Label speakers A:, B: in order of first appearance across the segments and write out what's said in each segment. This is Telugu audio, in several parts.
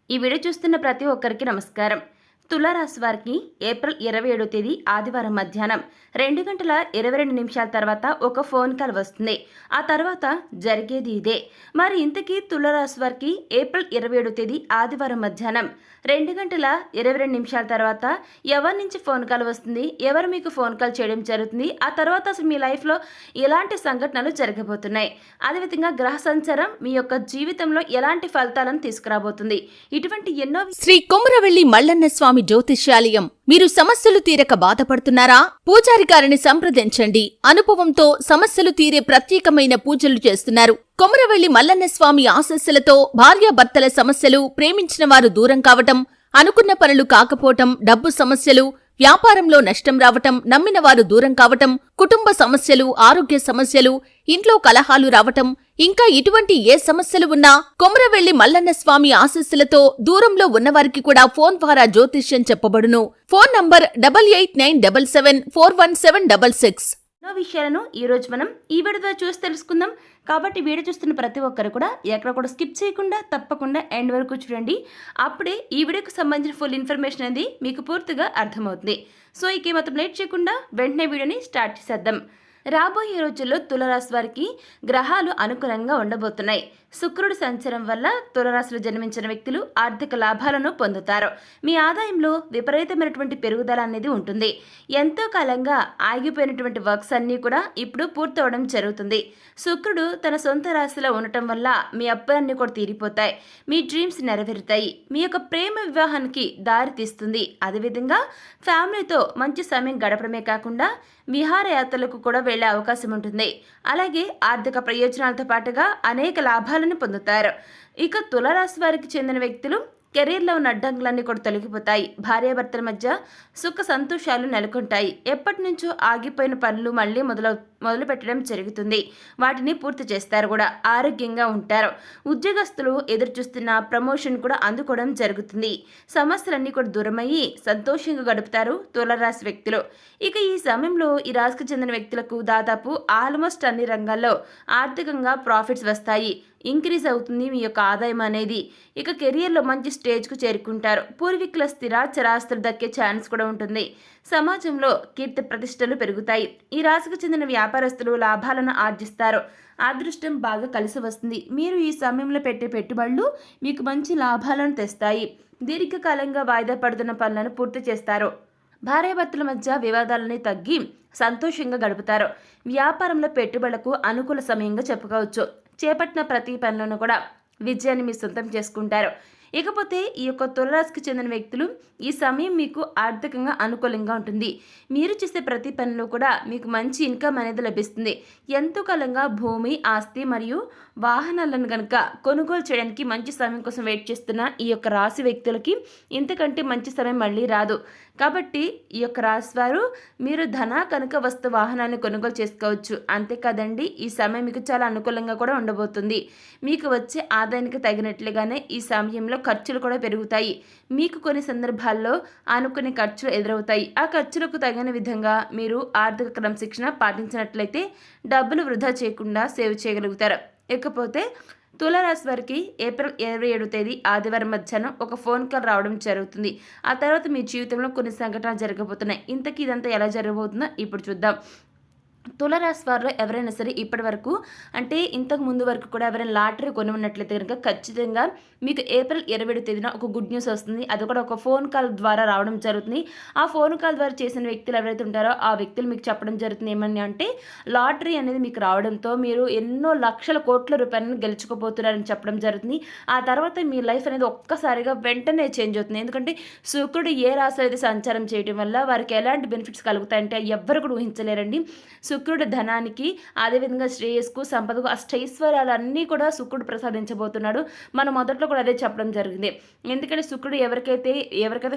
A: ఈ వీడియో చూస్తున్న ప్రతి ఒక్కరికి నమస్కారం. తులారాశి వారికి ఏప్రిల్ 27వ తేదీ ఆదివారం మధ్యాహ్నం 2:22 తర్వాత ఒక ఫోన్ కాల్ వస్తుంది. ఆ తర్వాత జరిగేది ఇదే. మరి ఇంతకీ తులారాశి వారికి ఏప్రిల్ 27వ తేదీ ఆదివారం మధ్యాహ్నం 2:22 తర్వాత ఎవరి నుంచి ఫోన్ కాల్ వస్తుంది, ఎవరు మీకు ఫోన్ కాల్ చేయడం జరుగుతుంది, ఆ తర్వాత అసలు మీ లైఫ్లో ఎలాంటి సంఘటనలు జరగబోతున్నాయి, అదేవిధంగా గ్రహ సంచారం మీ యొక్క జీవితంలో ఎలాంటి ఫలితాలను తీసుకురాబోతుంది, ఇటువంటి ఎన్నో
B: శ్రీ కొమురవెల్లి మల్లన్న స్వామి జ్యోతిష్యాలయం. మీరు సమస్యలు తీరక బాధపడుతున్నారా? పూజారి గారిని సంప్రదించండి. అనుభవంతో సమస్యలు తీరే ప్రత్యేకమైన పూజలు చేస్తున్నారు. కొమురవెల్లి మల్లన్న స్వామి ఆశీస్సులతో భార్యాభర్తల సమస్యలు, ప్రేమించిన వారు దూరం కావటం, అనుకున్న పనులు కాకపోవటం, డబ్బు సమస్యలు, వ్యాపారంలో నష్టం రావటం, నమ్మిన వారు దూరం కావటం, కుటుంబ సమస్యలు, ఆరోగ్య సమస్యలు, ఇంట్లో కలహాలు రావటం, ఇంకా ఇటువంటి ఏ సమస్యలు ఉన్నా కొమురవెల్లి మల్లన్న స్వామి ఆశీస్సులతో దూరంలో ఉన్నవారికి కూడా ఫోన్ ద్వారా జ్యోతిష్యం చెప్పబడును. Phone number 8897741766.
A: ఎన్నో విషయాలను ఈరోజు మనం ఈ వీడియో ద్వారా చూసి తెలుసుకుందాం. కాబట్టి వీడియో చూస్తున్న ప్రతి ఒక్కరు కూడా ఎక్కడ కూడా స్కిప్ చేయకుండా తప్పకుండా ఎండ్ వరకు చూడండి. అప్పుడే ఈ వీడియోకి సంబంధించిన ఫుల్ ఇన్ఫర్మేషన్ అనేది మీకు పూర్తిగా అర్థమవుతుంది. సో ఇక మొత్తం లేట్ చేయకుండా వెంటనే వీడియోని స్టార్ట్ చేసేద్దాం. రాబోయే రోజుల్లో తులారాశి వారికి గ్రహాలు అనుకూలంగా ఉండబోతున్నాయి. శుక్రుడి సంచారం వల్ల తులారాశిలో జన్మించిన వ్యక్తులు ఆర్థిక లాభాలను పొందుతారు. మీ ఆదాయంలో విపరీతమైనటువంటి పెరుగుదల అనేది ఉంటుంది. ఎంతో కాలంగా ఆగిపోయినటువంటి వర్క్స్ అన్నీ కూడా ఇప్పుడు పూర్తవడం జరుగుతుంది. శుక్రుడు తన సొంత రాశిలో ఉండటం వల్ల మీ అప్పులన్నీ కూడా తీరిపోతాయి. మీ డ్రీమ్స్ నెరవేరుతాయి. మీ యొక్క ప్రేమ వివాహానికి దారి తీస్తుంది. అదేవిధంగా ఫ్యామిలీతో మంచి సమయం గడపడమే కాకుండా విహారయాత్రలకు కూడా వెళ్లే అవకాశం ఉంటుంది. అలాగే ఆర్థిక ప్రయోజనాలతో పాటుగా అనేక లాభాలను పొందుతారు. ఇక తులారాశి వారికి చెందిన వ్యక్తులు కెరీర్లో ఉన్న అడ్డంకులన్నీ కూడా తొలగిపోతాయి. భార్యాభర్తల మధ్య సుఖ సంతోషాలు నెలకొంటాయి. ఎప్పటి నుంచో ఆగిపోయిన పనులు మళ్ళీ మొదలు పెట్టడం జరుగుతుంది. వాటిని పూర్తి చేస్తారు కూడా. ఆరోగ్యంగా ఉంటారు. ఉద్యోగస్తులు ఎదురు చూస్తున్న ప్రమోషన్ కూడా అందుకోవడం జరుగుతుంది. సమస్యలన్నీ కూడా దూరమయ్యి సంతోషంగా గడుపుతారు తులారాశి వ్యక్తులు. ఇక ఈ సమయంలో ఈ రాశికి చెందిన వ్యక్తులకు దాదాపు ఆల్మోస్ట్ అన్ని రంగాల్లో ఆర్థికంగా ప్రాఫిట్స్ వస్తాయి. ఇంక్రీజ్ అవుతుంది మీ యొక్క ఆదాయం అనేది. ఇక కెరియర్లో మంచి స్టేజ్కు చేరుకుంటారు. పూర్వీకుల స్థిర చరాస్తులు దక్కే ఛాన్స్ కూడా ఉంటుంది. సమాజంలో కీర్తి ప్రతిష్టలు పెరుగుతాయి. ఈ రాశికి చెందిన వ్యాపారస్తులు లాభాలను ఆర్జిస్తారు. అదృష్టం బాగా కలిసి వస్తుంది. మీరు ఈ సమయంలో పెట్టే పెట్టుబడులు మీకు మంచి లాభాలను తెస్తాయి. దీర్ఘకాలంగా వాయిదా పడుతున్న పనులను పూర్తి చేస్తారు. భార్యాభర్తల మధ్య వివాదాలని తగ్గి సంతోషంగా గడుపుతారు. వ్యాపారంలో పెట్టుబడులకు అనుకూల సమయంగా చెప్పుకోవచ్చు. చేపట్టిన ప్రతి పనులను కూడా విజయాన్ని మీ సొంతం చేసుకుంటారు. ఇకపోతే ఈ యొక్క తులారాశికి చెందిన వ్యక్తులు ఈ సమయం మీకు ఆర్థికంగా అనుకూలంగా ఉంటుంది. మీరు చేసే ప్రతి పనిలో కూడా మీకు మంచి ఇన్కమ్ అనేది లభిస్తుంది. ఎంతో కాలంగా భూమి, ఆస్తి మరియు వాహనాలను కనుక కొనుగోలు చేయడానికి మంచి సమయం కోసం వెయిట్ చేస్తున్న ఈ యొక్క రాశి వ్యక్తులకి ఇంతకంటే మంచి సమయం మళ్ళీ రాదు. కాబట్టి ఈ యొక్క రాశి వారు మీరు ధన కనుక వస్తు వాహనాన్ని కొనుగోలు చేసుకోవచ్చు. అంతేకాదండి, ఈ సమయం మీకు చాలా అనుకూలంగా కూడా ఉండబోతుంది. మీకు వచ్చే ఆదాయానికి తగినట్లుగానే ఈ సమయంలో ఖర్చులు కూడా పెరుగుతాయి. మీకు కొన్ని సందర్భాల్లో అనుకునే ఖర్చులు ఎదురవుతాయి. ఆ ఖర్చులకు తగిన విధంగా మీరు ఆర్థిక క్రమశిక్షణ పాటించినట్లయితే డబ్బులు వృధా చేయకుండా సేవ్ చేయగలుగుతారు. ఇకపోతే తులారాశి వారికి ఏప్రిల్ 27వ తేదీ ఆదివారం మధ్యాహ్నం ఒక ఫోన్ కాల్ రావడం జరుగుతుంది. ఆ తర్వాత మీ జీవితంలో కొన్ని సంఘటనలు జరగబోతున్నాయి. ఇంతకీ ఇదంతా ఎలా జరగబోతుందో ఇప్పుడు చూద్దాం. తులారాశి వారిలో ఎవరైనా సరే ఇప్పటి వరకు అంటే ఇంతకు ముందు వరకు కూడా ఎవరైనా లాటరీ కొని ఉన్నట్లయితే కనుక ఖచ్చితంగా మీకు ఏప్రిల్ 27వ తేదీన ఒక గుడ్ న్యూస్ వస్తుంది. అది కూడా ఒక ఫోన్ కాల్ ద్వారా రావడం జరుగుతుంది. ఆ ఫోన్ కాల్ ద్వారా చేసిన వ్యక్తులు ఎవరైతే ఉంటారో ఆ వ్యక్తులు మీకు చెప్పడం జరుగుతుంది ఏమని అంటే లాటరీ అనేది మీకు రావడంతో మీరు ఎన్నో లక్షల కోట్ల రూపాయలను గెలుచుకోబోతున్నారని చెప్పడం జరుగుతుంది. ఆ తర్వాత మీ లైఫ్ అనేది ఒక్కసారిగా వెంటనే చేంజ్ అవుతుంది. ఎందుకంటే శుక్రుడు ఏ రాశి అయితే సంచారం చేయడం వల్ల వారికి ఎలాంటి బెనిఫిట్స్ కలుగుతాయంటే ఎవ్వరు కూడా ఊహించలేరండి. శుక్రుడు ధనానికి, అదేవిధంగా శ్రేయస్కు, సంపదకు, అష్టైశ్వర్యాలన్నీ కూడా శుక్రుడు ప్రసాదించబోతున్నాడు. మనం మొదట్లో కూడా అదే చెప్పడం జరిగింది. ఎందుకంటే శుక్రుడు ఎవరికైతే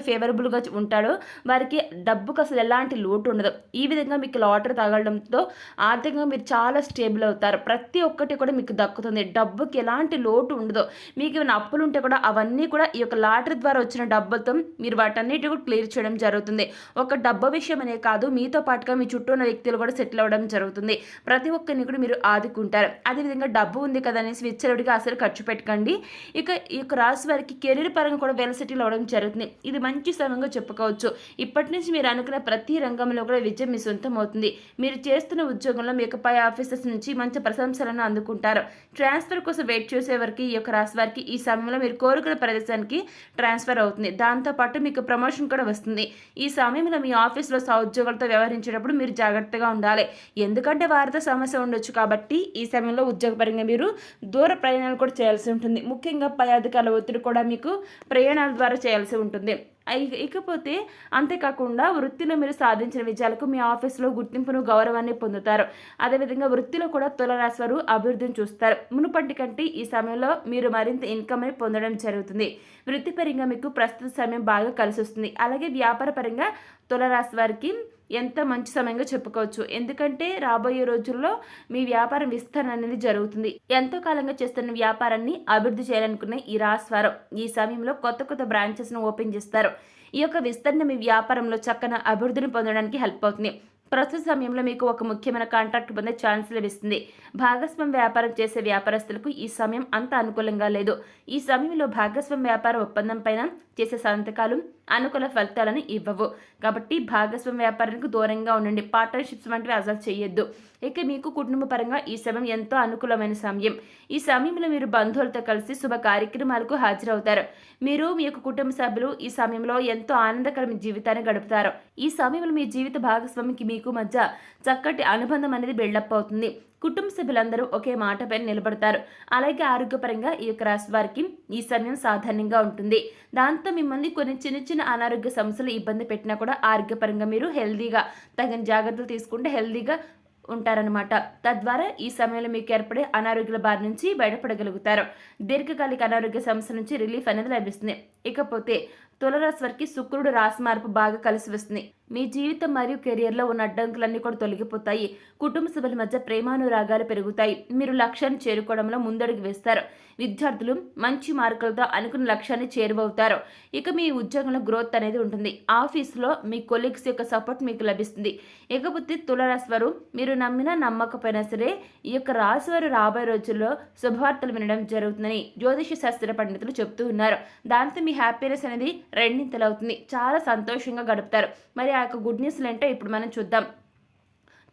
A: ఫేవరబుల్గా ఉంటాడో వారికి డబ్బుకు అసలు ఎలాంటి లోటు ఉండదు. ఈ విధంగా మీకు లాటరీ తగలడంతో ఆర్థికంగా మీరు చాలా స్టేబుల్ అవుతారు. ప్రతి ఒక్కటి కూడా మీకు దక్కుతుంది. డబ్బుకి ఎలాంటి లోటు ఉండదు. మీకు ఏమైనా అప్పులు ఉంటే కూడా అవన్నీ కూడా ఈ యొక్క లాటరీ ద్వారా వచ్చిన డబ్బులతో మీరు వాటన్నిటి కూడా క్లియర్ చేయడం జరుగుతుంది. ఒక డబ్బు విషయం అనే కాదు, మీతో పాటుగా మీ చుట్టూ ఉన్న వ్యక్తులు కూడా సెటిల్ అవ్వడం జరుగుతుంది. ప్రతి ఒక్కరిని కూడా మీరు ఆదుకుంటారు. అదేవిధంగా డబ్బు ఉంది కదా అనేసి విచ్చలవిడిగా అసలు ఖర్చు పెట్టకండి. ఇక ఈ యొక్క రాశి వారికి కెరీర్ పరంగా కూడా వెల్ సెటిల్ అవ్వడం జరుగుతుంది. ఇది మంచి సమయంగా చెప్పుకోవచ్చు. ఇప్పటి నుంచి మీరు అనుకున్న ప్రతి రంగంలో కూడా విజయం మీ సొంతం అవుతుంది. మీరు చేస్తున్న ఉద్యోగంలో మీ యొక్క పై ఆఫీసర్స్ నుంచి మంచి ప్రశంసలను అందుకుంటారు. ట్రాన్స్ఫర్ కోసం వెయిట్ చేసే వారికి ఈ యొక్క రాశి వారికి ఈ సమయంలో మీరు కోరుకున్న ప్రదేశానికి ట్రాన్స్ఫర్ అవుతుంది. దాంతోపాటు మీకు ప్రమోషన్ కూడా వస్తుంది. ఈ సమయంలో మీ ఆఫీస్లో సహోద్యోగులతో వ్యవహరించేటప్పుడు మీరు జాగ్రత్తగా ఉండాలి. ఎందుకంటే వారితో సమస్య ఉండొచ్చు కాబట్టి ఈ సమయంలో ఉద్యోగపరంగా మీరు దూర ప్రయాణాలు కూడా చేయాల్సి ఉంటుంది. ముఖ్యంగా పై అధికారుల ఒత్తిడి కూడా మీకు ప్రయాణాల ద్వారా చేయాల్సి ఉంటుంది. ఇకపోతే అంతేకాకుండా వృత్తిలో మీరు సాధించిన విజయాలకు మీ ఆఫీసులో గుర్తింపును గౌరవాన్ని పొందుతారు. అదేవిధంగా వృత్తిలో కూడా తులారాశి వారు అభివృద్ధిని చూస్తారు. మునుపటి కంటే ఈ సమయంలో మీరు మరింత ఇన్కమ్ని పొందడం జరుగుతుంది. వృత్తిపరంగా మీకు ప్రస్తుత సమయం బాగా కలిసి వస్తుంది. అలాగే వ్యాపార పరంగా తులారాశి వారికి ఎంత మంచి సమయంగా చెప్పుకోవచ్చు. ఎందుకంటే రాబోయే రోజుల్లో మీ వ్యాపారం విస్తరణ అనేది జరుగుతుంది. ఎంతో కాలంగా చేస్తున్న వ్యాపారాన్ని అభివృద్ధి చేయాలనుకునే ఈ రాశి వారు ఈ సమయంలో కొత్త బ్రాంచెస్ను ఓపెన్ చేస్తారు. ఈ యొక్క విస్తరణ మీ వ్యాపారంలో చక్కని అభివృద్ధిని పొందడానికి హెల్ప్ అవుతుంది. ప్రస్తుత సమయంలో మీకు ఒక ముఖ్యమైన కాంట్రాక్ట్ పొందే ఛాన్స్ లభిస్తుంది. భాగస్వామ్య వ్యాపారం చేసే వ్యాపారస్తులకు ఈ సమయం అంత అనుకూలంగా లేదు. ఈ సమయంలో భాగస్వామ్య వ్యాపార ఒప్పందం పైన చేసే సంతకాలు అనుకూల ఫలితాలను ఇవ్వవు. కాబట్టి భాగస్వామ్య వ్యాపారానికి దూరంగా ఉండండి. పార్ట్నర్షిప్స్ వంటివి అసలు చేయొద్దు. ఇక మీకు కుటుంబ పరంగా ఈ సమయం ఎంతో అనుకూలమైన సమయం. ఈ సమయంలో మీరు బంధువులతో కలిసి శుభ కార్యక్రమాలకు హాజరవుతారు. మీరు మీ యొక్క కుటుంబ సభ్యులు ఈ సమయంలో ఎంతో ఆనందకరమైన జీవితాన్ని గడుపుతారు. ఈ సమయంలో మీ జీవిత భాగస్వామికి మీకు మధ్య చక్కటి అనుబంధం అనేది బిల్డప్ అవుతుంది. కుటుంబ సభ్యులందరూ ఒకే మాటపై నిలబడతారు. అలాగే ఆరోగ్యపరంగా ఈ యొక్క రాశి వారికి ఈ సమయం సాధారణంగా ఉంటుంది. దాంతో మిమ్మల్ని కొన్ని చిన్న అనారోగ్య సమస్యలు ఇబ్బంది పెట్టినా కూడా ఆరోగ్యపరంగా మీరు హెల్దీగా తగిన జాగ్రత్తలు తీసుకుంటే హెల్దీగా ఉంటారనమాట. తద్వారా ఈ సమయంలో మీకు ఏర్పడే అనారోగ్యాల బారి నుంచి బయటపడగలుగుతారు. దీర్ఘకాలిక అనారోగ్య సమస్య నుంచి రిలీఫ్ అనేది లభిస్తుంది. ఇకపోతే తులారాశి వారికి శుక్రుడు రాశి మార్పు బాగా కలిసి వస్తుంది. మీ జీవితం మరియు కెరియర్లో ఉన్న అడ్డంకులన్నీ కూడా తొలగిపోతాయి. కుటుంబ సభ్యుల మధ్య ప్రేమానురాగాలు పెరుగుతాయి. మీరు లక్ష్యాన్ని చేరుకోవడంలో ముందడుగు వేస్తారు. విద్యార్థులు మంచి మార్కులతో అనుకున్న లక్ష్యాన్ని చేరువవుతారు. ఇక మీ ఉద్యోగంలో గ్రోత్ అనేది ఉంటుంది. ఆఫీసులో మీ కొలీగ్స్ యొక్క సపోర్ట్ మీకు లభిస్తుంది. ఇకపోతే తులారాశి వారు మీరు నమ్మినా నమ్మకపోయినా సరే ఈ యొక్క రాశి వారు రాబోయే రోజుల్లో శుభవార్తలు వినడం జరుగుతుందని జ్యోతిష శాస్త్ర పండితులు చెప్తూ ఉన్నారు. దాంతో మీ హ్యాపీనెస్ అనేది రెండింతలవుతుంది. చాలా సంతోషంగా గడుపుతారు. మరి ఆ యొక్క గుడ్ న్యూస్లు ఏంటో ఇప్పుడు మనం చూద్దాం.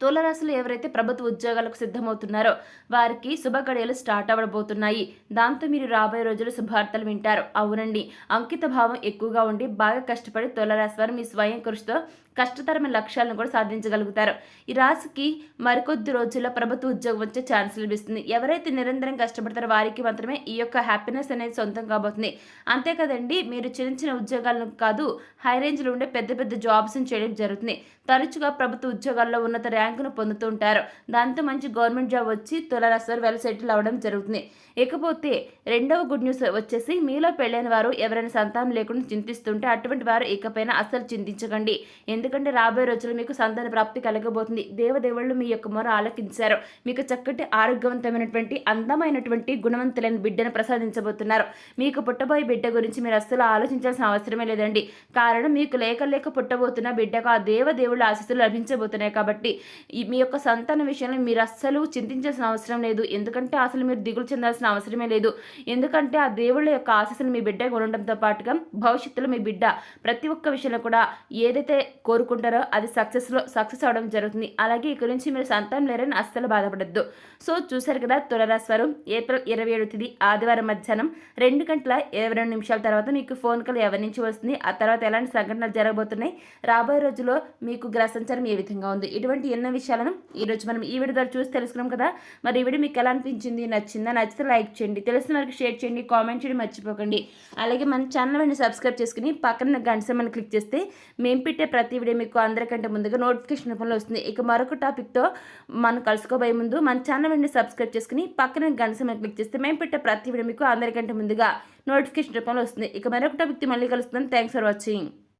A: తులారాశులు ఎవరైతే ప్రభుత్వ ఉద్యోగాలకు సిద్ధమవుతున్నారో వారికి శుభ గడియలు స్టార్ట్ అవ్వబోతున్నాయి. దాంతో మీరు రాబోయే రోజులు శుభార్తలు వింటారు. అవునండి, అంకిత భావం ఎక్కువగా ఉండి బాగా కష్టపడి తులారాశి వారు మీ స్వయం కృషితో కష్టతరమైన లక్ష్యాలను కూడా సాధించగలుగుతారు. ఈ రాశికి మరికొద్ది రోజుల్లో ప్రభుత్వ ఉద్యోగం వచ్చే ఛాన్స్ లభిస్తుంది. ఎవరైతే నిరంతరం కష్టపడతారో వారికి మాత్రమే ఈ యొక్క హ్యాపీనెస్ అనేది సొంతం కాబోతుంది. అంతే కదండి, మీరు చిన్న ఉద్యోగాలను కాదు హై రేంజ్లో ఉండే పెద్ద జాబ్స్ని చేయడం జరుగుతుంది. తరచుగా ప్రభుత్వ ఉద్యోగాల్లో ఉన్నత ర్యాంకును పొందుతూ ఉంటారు. దాంతో మంచి గవర్నమెంట్ జాబ్ వచ్చి తులారాశి వారు వెల్ సెటిల్ అవ్వడం జరుగుతుంది. ఇకపోతే రెండవ గుడ్ న్యూస్ వచ్చేసి మీలో పెళ్ళైన వారు ఎవరైనా సంతానం లేకుండా చింతిస్తుంటే అటువంటి వారు ఇకపైన అస్సలు చింతించకండి. ఎందుకంటే రాబోయే రోజుల్లో మీకు సంతాన ప్రాప్తి కలగబోతుంది. దేవదేవుళ్ళు మీ యొక్క మొర ఆలకించారు. మీకు చక్కటి ఆరోగ్యవంతమైనటువంటి అందమైనటువంటి గుణవంతులైన బిడ్డను ప్రసాదించబోతున్నారు. మీకు పుట్టబోయే బిడ్డ గురించి మీరు అస్సలు ఆలోచించాల్సిన అవసరమే లేదండి. కారణం మీకు లేక పుట్టబోతున్న బిడ్డకు ఆ దేవదేవుళ్ళ ఆశీస్సులు లభించబోతున్నాయి. కాబట్టి మీ యొక్క సంతాన విషయంలో మీరు అస్సలు చింతించాల్సిన అవసరం లేదు. ఎందుకంటే అసలు మీరు దిగులు చెందాల్సిన అవసరమే లేదు. ఎందుకంటే ఆ దేవుళ్ళ యొక్క ఆశీస్సులు మీ బిడ్డకు ఉండడంతో పాటుగా భవిష్యత్తులో మీ బిడ్డ ప్రతి ఒక్క విషయంలో కూడా ఏదైతే కోరుకుంటారో అది సక్సెస్ అవడం జరుగుతుంది. అలాగే ఇక నుంచి మీరు సంతానం లేరని అస్సలు బాధపడద్దు. సో చూశారు కదా, తులారాశి వారు ఏప్రిల్ 27 తేదీ ఆదివారం మధ్యాహ్నం 2:22 తర్వాత మీకు ఫోన్ కాల్ ఎవరి నుంచి వస్తుంది, ఆ తర్వాత ఎలాంటి సంఘటనలు జరగబోతున్నాయి, రాబోయే రోజుల్లో మీకు గ్రహ సంచారం ఏ విధంగా ఉంది, ఇటువంటి ఎన్నో విషయాలను ఈరోజు మనం ఈ వీడియో ద్వారా చూసి తెలుసుకున్నాం కదా. మరి ఈ వీడియో మీకు ఎలా అనిపించింది, నచ్చితే లైక్ చేయండి, తెలిసిన వారికి షేర్ చేయండి, కామెంట్ చేయడం మర్చిపోకండి. అలాగే మన ఛానల్ వెంటనే సబ్స్క్రైబ్ చేసుకుని పక్కన గంట సింబల్ క్లిక్ చేస్తే మేము పెట్టే ప్రతి వీడియో మీకు అందరికంటే ముందుగా నోటిఫికేషన్ రూపంలో వస్తుంది. ఇక మరొక టాపిక్తో మనం కలుసుకోబోయే ముందు మన ఛానల్ వెంటనే సబ్స్క్రైబ్ చేసుకుని పక్కన గంట సింబల్ క్లిక్ చేస్తే మేము పెట్టే ప్రతి వీడియో మీకు అందరికంటే ముందుగా నోటిఫికేషన్ రూపంలో వస్తుంది. ఇక మరొక టాపిక్తో మళ్ళీ కలుస్తున్నాం. Thanks for watching.